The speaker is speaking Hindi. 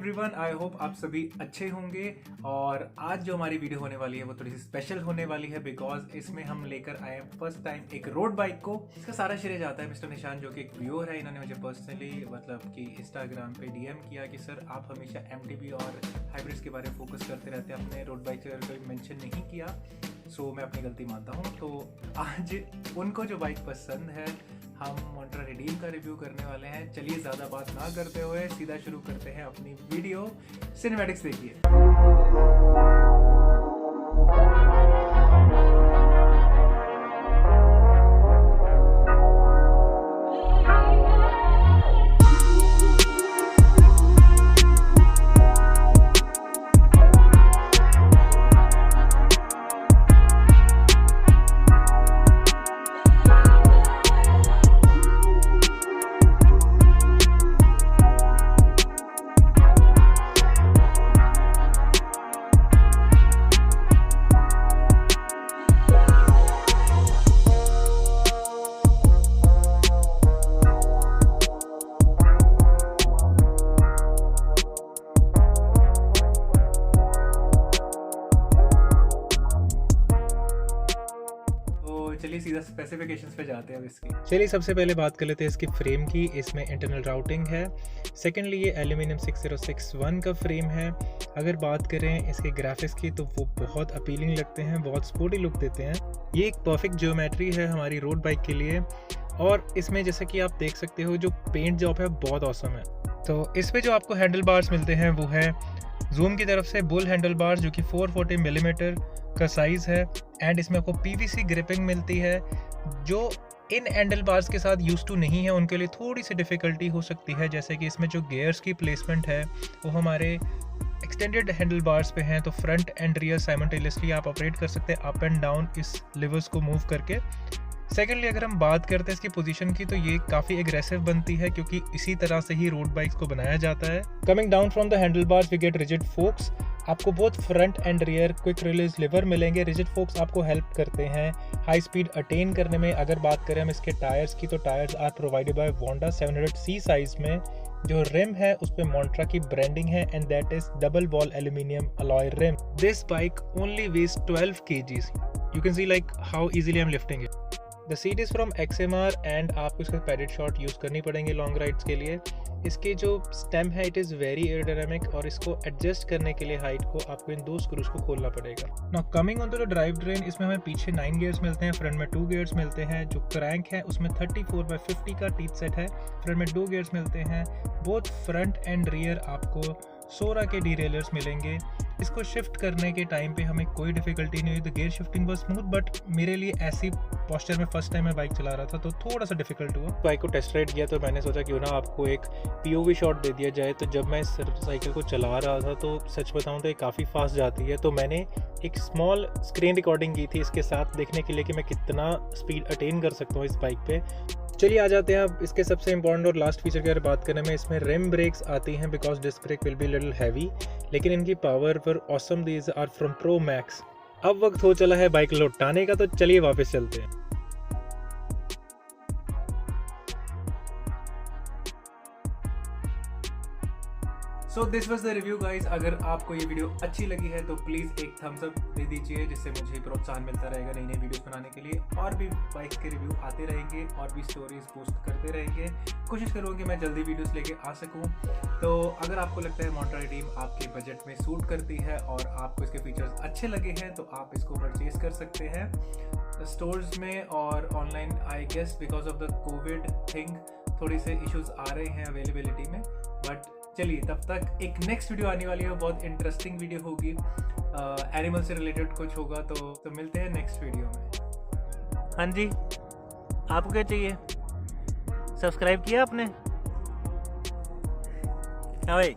एवरीवन, आई होप आप सभी अच्छे होंगे। और आज जो हमारी वीडियो होने वाली है वो थोड़ी सी स्पेशल होने वाली है बिकॉज इसमें हम लेकर आए हैं फर्स्ट टाइम एक रोड बाइक को। इसका सारा श्रेय जाता है मिस्टर निशान, जो कि एक व्यूअर है। इन्होंने मुझे पर्सनली मतलब कि इंस्टाग्राम पे डीएम किया कि सर आप हमेशा एमटीबी और हाइब्रिड्स के बारे में फोकस करते रहते हैं, अपने रोड बाइक का कोई मेंशन नहीं किया। सो मैं अपनी गलती मानता हूँ। तो आज उनको जो बाइक पसंद है हम मोंट्रा रिडीम का रिव्यू करने वाले हैं। चलिए ज़्यादा बात ना करते हुए सीधा शुरू करते हैं अपनी वीडियो। सिनेमैटिक्स देखिए। चलिए सीधा स्पेसिफिकेशंस पे जाते हैं अब इसकी। चलिए सबसे पहले बात कर लेते हैं इसकी फ्रेम की। इसमें इंटरनल राउटिंग है। सेकेंडली ये एल्यूमिनियम 6061 का फ्रेम है। अगर बात करें इसके ग्राफिक्स की तो वो बहुत अपीलिंग लगते हैं, बहुत स्पोर्टी लुक देते हैं। ये एक परफेक्ट ज्योमेट्री है हमारी रोड बाइक के लिए। और इसमें जैसा कि आप देख सकते हो जो पेंट जॉब है बहुत ऑसम है। तो इसमें जो आपको हैंडल बार्स मिलते हैं वो है जूम की तरफ से बुल हैंडल बार्स, जो कि 440 मिलीमीटर का साइज़ है। एंड इसमें आपको पीवीसी ग्रिपिंग मिलती है, जो इन हैंडल बार्स के साथ यूज टू नहीं है उनके लिए थोड़ी सी डिफ़िकल्टी हो सकती है। जैसे कि इसमें जो गियर्स की प्लेसमेंट है वो हमारे एक्सटेंडेड हैंडल बार्स पे हैं, तो फ्रंट एंड रियर साइमल्टेनियसली आप ऑपरेट कर सकते हैं अप एंड डाउन इस लिवर्स को मूव करके। सेकेंडली अगर हम बात करते हैं इसकी पोजीशन की तो ये काफ़ी एग्रेसिव बनती है, क्योंकि इसी तरह से ही रोड बाइक्स को बनाया जाता है। Coming down from the handle bars we get rigid forks. आपको both front and rear quick release lever मिलेंगे। रिजिड फोक्स आपको हेल्प करते हैं हाई स्पीड अटेन करने में। अगर बात करें हम इसके टायर्स की तो tyres are provided by Wanda 700C size में। जो रिम है उस पर मोंट्रा की ब्रांडिंग है and that is double wall aluminium alloy rim. This bike only weighs 12 kgs। You can see like how easily I am lifting it. The seat is from XMR and आपको इसका पैडेड शॉट यूज़ करनी पड़ेंगे लॉन्ग राइड्स के लिए। इसकी जो स्टेम है इट इज़ वेरी एयरोडायनामिक और इसको एडजस्ट करने के लिए हाइट को आपको इन 2 स्क्रूज को खोलना पड़ेगा। Now coming on to the drive train, इसमें हमें पीछे 9 गियर्स मिलते हैं, फ्रंट में 2 गियर्स मिलते हैं। जो क्रैंक है उसमें 34/50 का टीथ सेट है, फ्रंट में 2 गियर्स मिलते हैं। बोथ फ्रंट एंड रियर आपको 16 के डीरेलर्स मिलेंगे। इसको शिफ्ट करने के टाइम पे हमें कोई डिफिकल्टी नहीं हुई। तो gear shifting was smooth, but मेरे लिए ऐसी पोस्चर में फर्स्ट टाइम मैं बाइक चला रहा था तो थोड़ा सा डिफिकल्ट हुआ। बाइक को टेस्ट राइड किया तो मैंने सोचा क्यों ना आपको एक POV शॉट दे दिया जाए। तो जब मैं इस साइकिल को चला रहा था तो सच बताऊँ तो ये काफ़ी फास्ट जाती है। तो मैंने एक स्मॉल स्क्रीन रिकॉर्डिंग की थी इसके साथ, देखने के लिए कि मैं कितना स्पीड अटेन कर सकता हूँ इस बाइक पे। चलिए आ जाते हैं अब इसके सबसे इंपॉर्टेंट और लास्ट फीचर की अगर बात करें में, इसमें रिम ब्रेक्स आती हैं because disc brake will be little heavy, लेकिन इनकी पावर पर awesome. These are from Pro Max. अब वक्त हो चला है बाइक लौटाने का, तो चलिए वापस चलते हैं। So this was the review guys. अगर आपको ये वीडियो अच्छी लगी है तो प्लीज़ एक थम्स अप दे दीजिए, जिससे मुझे प्रोत्साहन मिलता रहेगा नई नई वीडियोस बनाने के लिए। और भी बाइक के रिव्यू आते रहेंगे और भी स्टोरीज पोस्ट करते रहेंगे। कोशिश करूँगी मैं जल्दी वीडियोस लेके आ सकूँ। तो अगर आपको लगता है मोंट्रा रिडीम आपके बजट में सूट करती है और आपको इसके फीचर्स अच्छे लगे हैं तो आप इसको परचेज कर सकते हैं स्टोर्स में और online. I guess because of the Covid thing थोड़े से इश्यूज आ रहे हैं अवेलेबिलिटी में। बट चलिए तब तक एक नेक्स्ट वीडियो आने वाली है, बहुत इंटरेस्टिंग वीडियो होगी, एनिमल से रिलेटेड कुछ होगा। तो मिलते हैं नेक्स्ट वीडियो में। हाँ जी, आपको क्या चाहिए? सब्सक्राइब किया आपने? हाँ भाई।